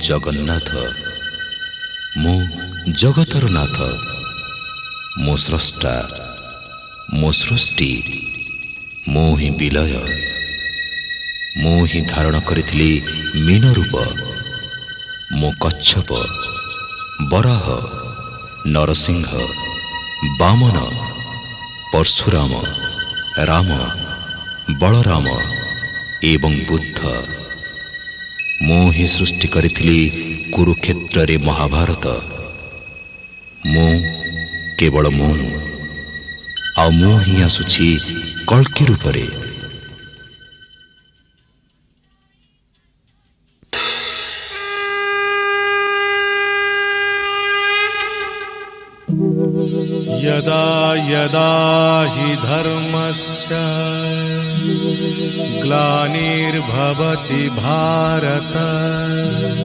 जगन्नाथ मु जगतर नाथ मो स्रष्टा मो सृष्टि मु ही विलय मु ही धारण करिथिली मीन रूप मो कच्छप बराह नरसिंह वामन परशुराम राम बलराम एवं बुद्ध मु ही सृष्टि करिथिली कुरुक्षेत्र रे महाभारत मु केवल मु आ मु ही आसुछि कल्कि रूप रे। यदा यदा हि धर्मस्य ग्लानिर्भवति भारत।